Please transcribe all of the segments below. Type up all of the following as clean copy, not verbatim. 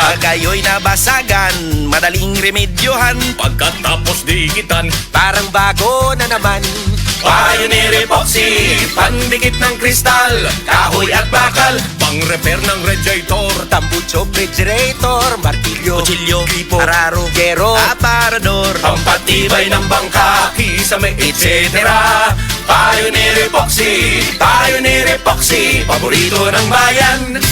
Pag kayo'y nabasagan, madaling remedyohan. Pagkatapos dikitan, Parang bago na naman. Pioneer Epoxy, pandikit ng kristal, kahoy at bakal, pang-repair ng radiator, tambucho, refrigerator, martilyo, kutsilyo, gripo, araro, gero, aparador, pampatibay ng bangka, kisame, etc. Pioneer Epoxy, paborito ng bayan.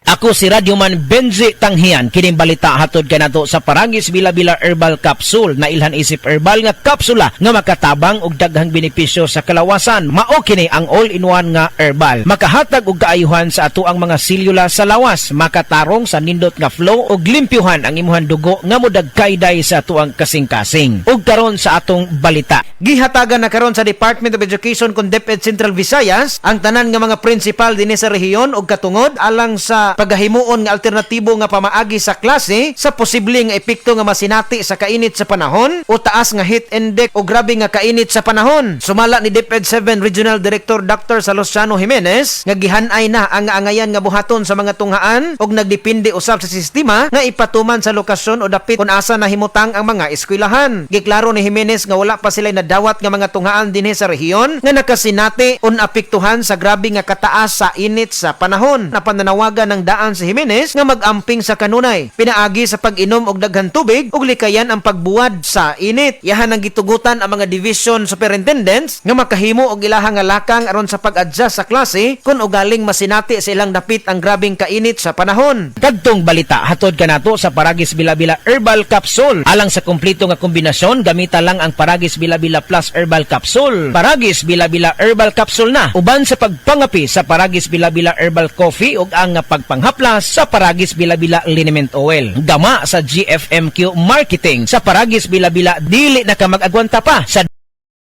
Ako si Radyoman Benji Tanghian, kining balita hatod kanato sa Paragis Bila-Bila Herbal Capsule na ilhan isip herbal nga kapsula nga makatabang og daghang benepisyo sa kalawasan. Mao kini ang all-in-one nga herbal. Makahatag og kaayuhan sa ato ang mga selula sa lawas, makatarong sa nindot nga flow og limpyuhan ang imuhang dugo nga modagkayday sa ato ang kasing-kasing. Ug karon sa atong balita, gihatagan na karon sa Department of Education kon DepEd Central Visayas ang tanan nga mga principal dinhi sa rehiyon og katungod alang sa paghahimuon nga alternatibo nga pamaagi sa klase sa posibleng epekto nga masinati sa kainit sa panahon o taas nga heat index o grabe nga kainit sa panahon. Sumala ni DepEd 7 Regional Director Dr. Salosiano Jimenez nga gihanay na ang angayan nga buhaton sa mga tunghaan og nagdepende usab sa sistema nga ipatuman sa lokasyon o dapit kung asa nahimutang ang mga eskwelahan. Giklaro ni Jimenez nga wala pa sila nadawat nga mga tunghaan dinhi sa rehiyon nga nakasinati o apektuhan sa grabe nga kataas sa init sa panahon. Napananawagan ng daan si Jimenez nga mag-amping sa kanunay, pinaagi sa pag-inom og daghang tubig ug likayan ang pagbuwad sa init. Yahan ang gitugutan ang mga division superintendents nga makahimo og ilahang nga lakang aron sa pag-adjust sa klase kung ugaling masinati sa ilang dapit ang grabing kainit sa panahon. Kadtong balita hatod kanato sa Paragis Bila-Bila Herbal Capsule. Alang sa kumpleto nga kombinasyon, gamita lang ang Paragis Bila-Bila Plus Herbal Capsule. Paragis Bila-Bila Herbal Capsule na uban sa pagpangapi sa Paragis Bila-Bila Herbal Coffee ug ang panghaplas sa Paragis Bila-Bila Liniment Oil. Gama sa GFMQ Marketing sa Paragis Bila-Bila, dili na ka mag-agwanta pa. Sa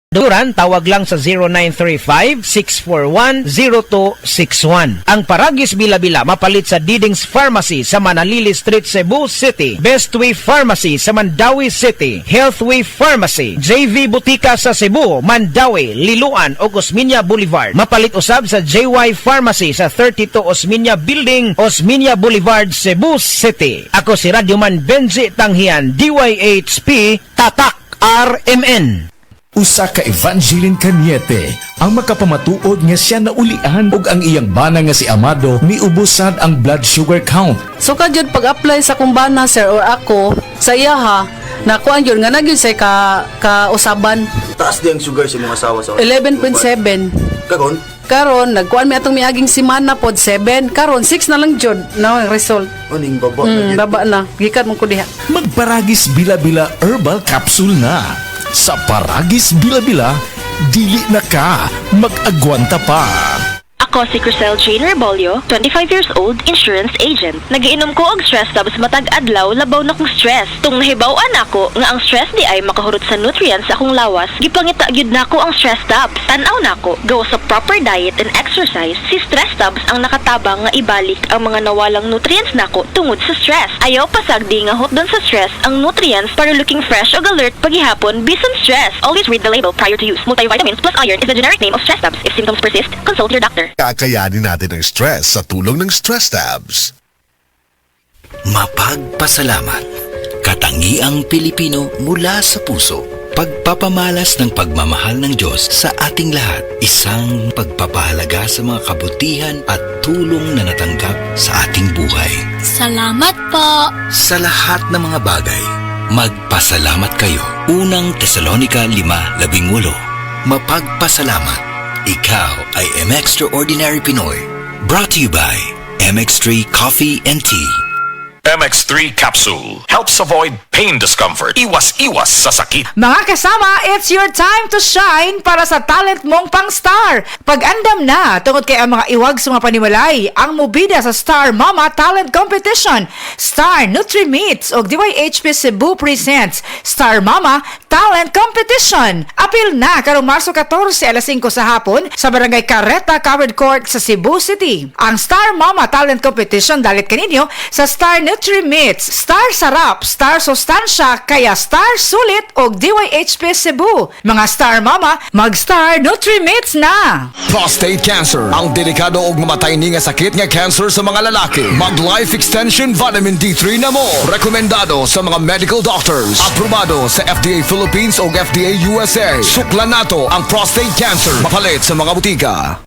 Duran, tawag lang sa 0935-641-0261. Ang Paragis Bila-Bila mapalit sa Didings Pharmacy sa Manalili Street, Cebu City, Bestway Pharmacy sa Mandawi City, Healthway Pharmacy, JV Butika sa Cebu, Mandawi, Liloan o Osmeña Boulevard. Mapalit usab sa JY Pharmacy sa 32 Osmeña Building, Osmeña Boulevard, Cebu City. Ako si Radyoman Benji Tanghian, DYHP, Tatak RMN. Usa ka Evangeline Cañete ang makapamatuod nga siya naulian ug ang iyang bana nga si Amado miubusad ang blood sugar count. So kadyod pag-apply sa kumbana sir or ako sa iya ha, nakuan yun nga nagyud say ka-usaban. Taas di ang sugar sa mga asawa sa 11.7. Kagon? Karon nagkuan mi atong miaging semana pod 7. Karon 6 na lang jud na ang result. Aning baba Baba na. Gikat mo ko diha. Magparagis Bila-Bila Herbal Capsule na. Sa Paragis Bila-Bila, dili na ka mag-agwanta pa. Ako si Crisel Jane Rebolio, 25 years old, insurance agent. Nagiinom ko og stress tabs matag adlaw labaw na kong stress. Tung nahibaw-an ako nga ang stress di ay makahurot sa nutrients sa akong lawas, gipangita gyud nako ang stress tabs. Tan-aw nako, gawa sa proper diet and exercise, si stress tabs ang nakatabang nga ibalik ang mga nawalang nutrients nako tungod sa stress. Ayaw pasagdi nga hotdon sa stress ang nutrients para looking fresh o alert paghihapon bisan stress. Always read the label prior to use. Multivitamins plus iron is the generic name of stress tabs. If symptoms persist, consult your doctor. Kakayanin natin ang stress sa tulong ng Stress Tabs. Mapagpasalamat. Katangiang Pilipino mula sa puso. Pagpapamalas ng pagmamahal ng Diyos sa ating lahat. Isang pagpapahalaga sa mga kabutihan at tulong na natanggap sa ating buhay. Salamat po. Sa lahat ng mga bagay, magpasalamat kayo. Unang Tesalonica 5:18. Mapagpasalamat. Ikaw ay M-Extraordinary Pinoy. Brought to you by MX3 Coffee and Tea. MX3 Capsule helps avoid pain discomfort. Iwas-iwas sa sakit. Mga kasama, it's your time to shine para sa talent mong pang-star. Pag-andam na, tungod kay ang mga iwag sa mga panimalay, ang mubida sa Star Mama Talent Competition. Star Nutri-Meats o DYHP Cebu presents Star Mama Talent Competition. Apil na karong Marso 14 alas 5 sa hapon sa Barangay Carreta, Covered Court sa Cebu City. Ang Star Mama Talent Competition dalit kaninyo sa Star Nutri Nutri-Mits, Star Sarap, Star Sustansya, kaya Star Sulit og DYHP Cebu. Mga Star Mama, mag-Star Nutri-Mits na! Prostate cancer, ang delikado og mamatay ni nga sakit nga cancer sa mga lalaki. Mag Life Extension Vitamin D3 na mo. Rekomendado sa mga medical doctors. Aprobado sa FDA Philippines o FDA USA. Suklan nato ang prostate cancer. Mapalit sa mga butika.